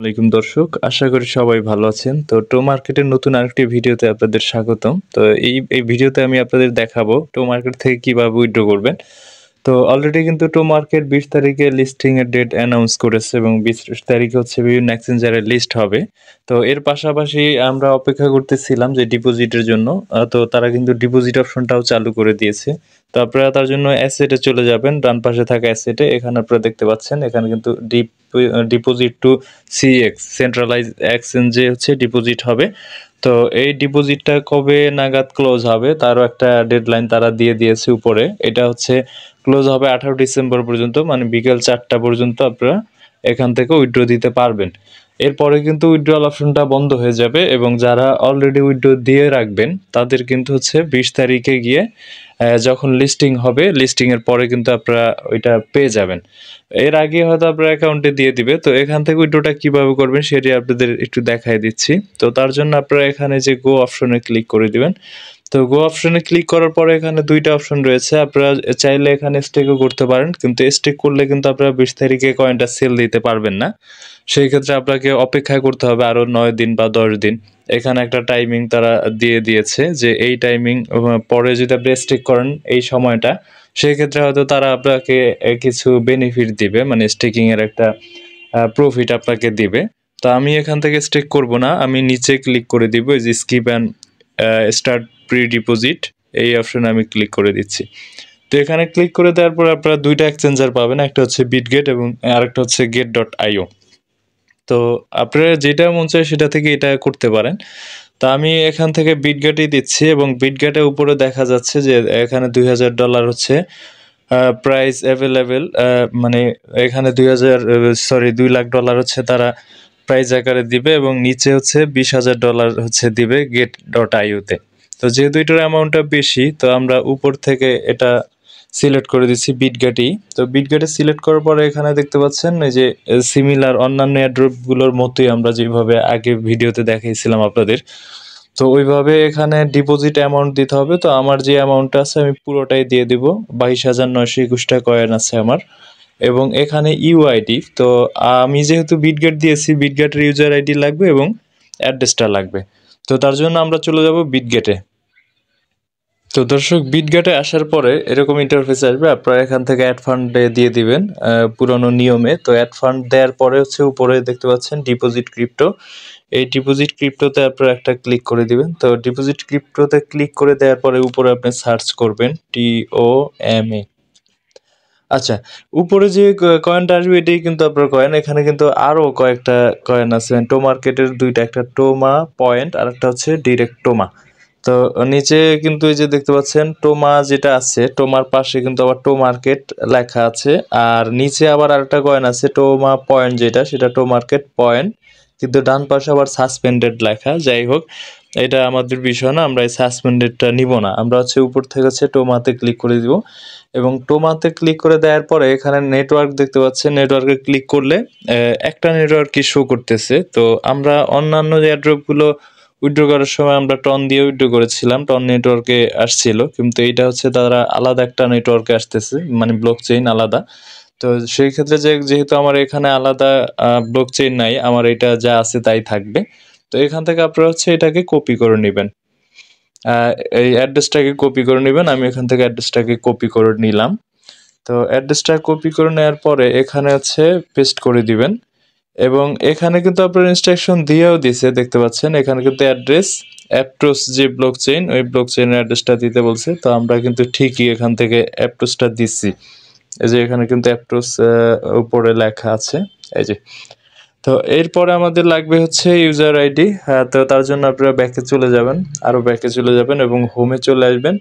আলাইকুম দর্শক, আশা করি সবাই ভালো আছেন। তো টো মার্কেটের নতুন আরেকটি ভিডিওতে আপনাদের স্বাগতম। তো এই ভিডিওতে আমি আপনাদের দেখাবো টো মার্কেট থেকে কিভাবে উইথড্র করবেন। তো অলরেডি কিন্তু টো মার্কেট 20 তারিখে লিস্টিং এর ডেট অ্যানাউন্স করেছে এবং 20 তারিখে হচ্ছে বিভিন্ন এক্সচেঞ্জারে লিস্ট হবে। তো এর পাশাপাশি আমরা অপেক্ষা করতেছিলাম যে ডিপোজিটের জন্য। তো তারা কিন্তু ডিপোজিট অপশনটাও চালু করে দিয়েছে। তো আপনারা তার জন্য অ্যাসেটে চলে যাবেন, ডান পাশে থাকা অ্যাসেটে। এখানে আপনারা দেখতে পাচ্ছেন, এখানে কিন্তু ডিপোজিট টু সিএক্স সেন্ট্রালাইজ এক্সচেঞ্জে হচ্ছে ডিপোজিট হবে। তো এই ডিপোজিটটা কবে নাগাদ ক্লোজ হবে তারও একটা ডেডলাইন তারা দিয়ে দিয়েছে উপরে। এটা হচ্ছে ক্লোজ হবে 18 ডিসেম্বর পর্যন্ত, মানে বিকেল 4টা পর্যন্ত আপনারা এখান থেকে উইথড্র দিতে পারবেন। এরপরে কিন্তু উইথড্রয়াল অপশনটা বন্ধ হয়ে যাবে এবং যারা অলরেডি উইথড্র দিয়ে রাখবেন তাদের কিন্তু হচ্ছে 20 তারিখে গিয়ে যখন লিস্টিং হবে, লিস্টিং এর পরে কিন্তু আপনারা ওইটা পেয়ে যাবেন। এর আগে হয়তো আপনার অ্যাকাউন্টে দিয়ে দিবে। তো এখান থেকে উইথড্রটা কিভাবে করবেন সেটি আপনাদের একটু দেখাই দিচ্ছি। তো তার জন্য আপনারা এখানে যে গো অপশনে ক্লিক করে দিবেন। তো গো অপশনে ক্লিক করার পরে এখানে দুইটা অপশন রয়েছে। আপনারা চাইলে এখানে স্টেকও করতে পারেন, কিন্তু স্টেক করলে কিন্তু আপনারা 20 তারিখে কয়েনটা সেল দিতে পারবেন না। সেই ক্ষেত্রে আপনাকে অপেক্ষা করতে হবে আরো 9 দিন বা 10 দিন। এখানে একটা টাইমিং তারা দিয়ে দিয়েছে যে এই টাইমিং পরে যদি আপনি স্টেক করেন এই সময়টা, সেই ক্ষেত্রে হয়তো তারা আপনাকে কিছু বেনিফিট দিবে, মানে স্টেকিং এর একটা প্রফিট আপনাকে দিবে। তো আমি এখান থেকে স্টেক করব না, আমি নিচে ক্লিক করে দিব, এই যে skip and start pre deposit, এই অপশনে আমি ক্লিক করে দিচ্ছি। তো এখানে ক্লিক করে দেওয়ার পর আপনারা দুইটা এক্সচেঞ্জার পাবেন, একটা হচ্ছে বিটগেট এবং আরেকটা হচ্ছে get.io। তো আপনারা যেটা মন চায় সেটা থেকে এটা করতে পারেন। তো আমি এখান থেকে বিটগেটই দিচ্ছি এবং বিটগেটের উপরে দেখা যাচ্ছে যে এখানে $2000 হচ্ছে প্রাইস অ্যাভেলেবেল। মানে এখানে 2 লাখ হচ্ছে তারা প্রাইজ আকারে দিবে এবং নিচে হচ্ছে $20,000 হচ্ছে দিবে get.io-তে। তো যেহেতু এটার অ্যামাউন্টটা বেশি, তো আমরা উপর থেকে এটা সিলেক্ট করে দিচ্ছি বিটগেটই। তো বিটগেটে সিলেক্ট করার পরে এখানে দেখতে পাচ্ছেন এই যে সিমিলার অন্যান্য এয়ারড্রপগুলোর মতোই আমরা যেভাবে আগে ভিডিওতে দেখাইছিলাম আপনাদের, তো ওইভাবে এখানে ডিপোজিট অ্যামাউন্ট দিতে হবে। তো আমার যে অ্যামাউন্টটা আছে আমি পুরোটাই দিয়ে দিব। 22,921টা কয়েন আছে আমার। এবং এখানে ইউআইডি, তো আমি যেহেতু বিটগেট দিয়েছি, বিটগেটের ইউজার আইডি লাগবে এবং অ্যাড্রেসটা লাগবে। তো তার জন্য আমরা চলে যাব বিটগেটে। তো দর্শক, বিটগেটে আসার পরে এরকম ইন্টারফেস আসবে। আপনারা এখান থেকে অ্যাড ফান্ডে দিয়ে দিবেন পুরনো নিয়মে। তো অ্যাড ফান্ড দেওয়ার পরে হচ্ছে উপরে দেখতে পাচ্ছেন ডিপোজিট ক্রিপ্টো। এই ডিপোজিট ক্রিপ্টোতে আপনারা একটা ক্লিক করে দিবেন। তো ডিপোজিট ক্রিপ্টোতে ক্লিক করে দেওয়ার পরে উপরে আপনি সার্চ করবেন TOMA। আচ্ছা, উপরে যে কয়েনটা আসবে এটাই কিন্তু আপনার কয়েন। এখানে কিন্তু আরো কয়েকটা কয়েন আছে টো মার্কেটের, দুইটা, একটা টোমা পয়েন্ট আর একটা হচ্ছে ডিরেক্ট টোমা। তো নিচে কিন্তু এই যে দেখতে পাচ্ছেন টোমা যেটা আছে, টোমার পাশে কিন্তু আবার টো মার্কেট লেখা আছে। আর নিচে আবার আরেকটা কয়েন আছে টোমা পয়েন্ট, যেটা সেটা টো মার্কেট পয়েন্ট, কিন্তু ডান পাশে আবার সাসপেন্ডেড লেখা। যাই হোক, এটা আমাদের বিষয় না, আমরা এই সাসপেন্ডেডটা নিব না। আমরা হচ্ছে উপর থেকে হচ্ছে টোমাতে ক্লিক করে দিব এবং টোমাতে ক্লিক করে দেওয়ার পরে এখানে নেটওয়ার্ক দেখতে পাচ্ছেন। নেটওয়ার্কে ক্লিক করলে একটা নেটওয়ার্কই শো করতেছে। তো আমরা অন্যান্য যে এয়ারড্রপগুলো উইথড্র করার সময় আমরা টন দিয়ে উইথড্র করেছিলাম, টন নেটওয়ার্কে আসছিল, কিন্তু এইটা হচ্ছে তারা আলাদা একটা নেটওয়ার্কে আসতেছে, মানে ব্লক চেইন আলাদা। তো সেই ক্ষেত্রে যেহেতু আমার এখানে আলাদা ব্লক চেইন নাই, আমার এটা যা আছে তাই থাকবে। তো এখান থেকে আপনারা হচ্ছে এটাকে কপি করে নেবেন, এই অ্যাড্রেসটাকে কপি করে নেবেন। আমি এখান থেকে অ্যাড্রেসটাকে কপি করে নিলাম। তো অ্যাড্রেসটা কপি করে নেওয়ার পরে এখানে হচ্ছে পেস্ট করে দিবেন এবং এখানে কিন্তু আপনার ইনস্ট্রাকশন দিয়েও দিছে, দেখতে পাচ্ছেন এখানে কিন্তু অ্যাড্রেস অ্যাপটোস যে ব্লক চেইন, ওই ব্লক চেইনের অ্যাড্রেসটা দিতে বলছে। তো আমরা কিন্তু ঠিকই এখান থেকে অ্যাপটোসটা দিচ্ছি। এই যে এখানে কিন্তু অ্যাপটোস উপরে লেখা আছে, এই যে। তো এরপরে আমাদের লাগবে হচ্ছে ইউজার আইডি। হ্যাঁ, তো তার জন্য আপনারা ব্যাকে চলে যাবেন, আরও ব্যাকে চলে যাবেন এবং হোমে চলে আসবেন।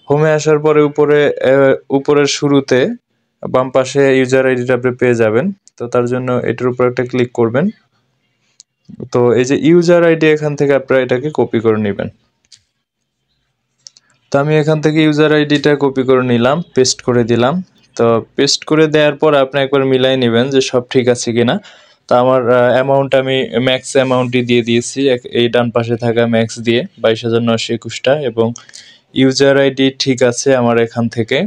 হোমে আসার পরে উপরের শুরুতে বাম পাশে ইউজার আইডিটা আপনি পেয়ে যাবেন। তো তার জন্য এটার উপর একটা ক্লিক করবেন। তো এই যে ইউজার আইডি, এখান থেকে আপনারা এটাকে কপি করে নেবেন। তো আমি এখান থেকে ইউজার আইডিটা কপি করে নিলাম, পেস্ট করে দিলাম। তো পেস্ট করে দেওয়ার পর আপনি একবার মিলাই নেবেন যে সব ঠিক আছে কিনা। তো আমার অ্যামাউন্ট আমি ম্যাক্স অ্যামাউন্টই দিয়ে দিয়েছি, এই ডান পাশে থাকা ম্যাক্স দিয়ে 22,921টা, এবং ইউজার আইডি ঠিক আছে আমার এখান থেকে।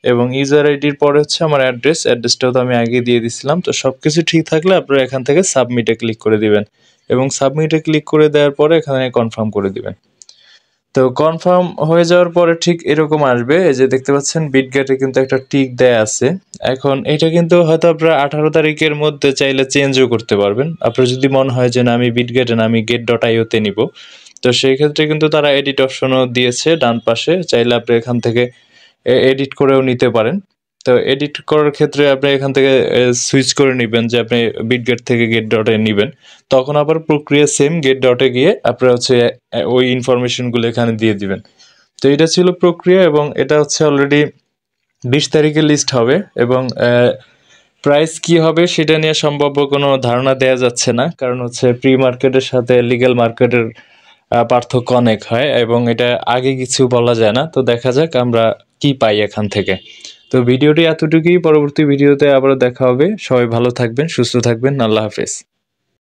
এবং ইউজার আইডির পরে হচ্ছে আমার অ্যাড্রেসটাও তো আমি আগে দিয়ে দিছিলাম। তো সব কিছু ঠিক থাকলে আপনারা এখান থেকে সাবমিটে ক্লিক করে দিবেন এবং সাবমিটে ক্লিক করে দেওয়ার পরে এখানে কনফার্ম করে দিবেন। তো কনফার্ম হয়ে যাওয়ার পরে ঠিক এরকম আসবে, এই যে দেখতে পাচ্ছেন বিটগেটে কিন্তু একটা টিক দেয়া আছে। এখন এটা কিন্তু হয়তো আপনারা 18 তারিখের মধ্যে চাইলে চেঞ্জও করতে পারবেন। আপনার যদি মনে হয় যে না আমি বিটগেটে না আমি get.io তে নিব, তো সেই ক্ষেত্রে কিন্তু তারা এডিট অপশনও দিয়েছে ডান পাশে, চাইলে আপনি এখান থেকে এডিট করেও নিতে পারেন। তো এডিট করার ক্ষেত্রে আপনি এখান থেকে সুইচ করে নেবেন যে আপনি বিটগেট থেকে get.io নেবেন, তখন আবার প্রক্রিয়া সেম get.io গিয়ে আপনারা হচ্ছে ওই ইনফরমেশনগুলো এখানে দিয়ে দিবেন। তো এটা ছিল প্রক্রিয়া এবং এটা হচ্ছে অলরেডি 20 তারিখে লিস্ট হবে এবং প্রাইস কি হবে সেটা নিয়ে সম্ভাব্য কোনো ধারণা দেওয়া যাচ্ছে না, কারণ হচ্ছে প্রি মার্কেটের সাথে লিগ্যাল মার্কেটের পার্থক্য অনেক হয় এবং এটা আগে কিছু বলা যায় না। তো দেখা যাক আমরা কি পাই এখান থেকে। তো ভিডিওটি এতটুকুই, পরবর্তী ভিডিওতে আবারও দেখা হবে। সবাই ভালো থাকবেন, সুস্থ থাকবেন, আল্লাহ হাফেজ।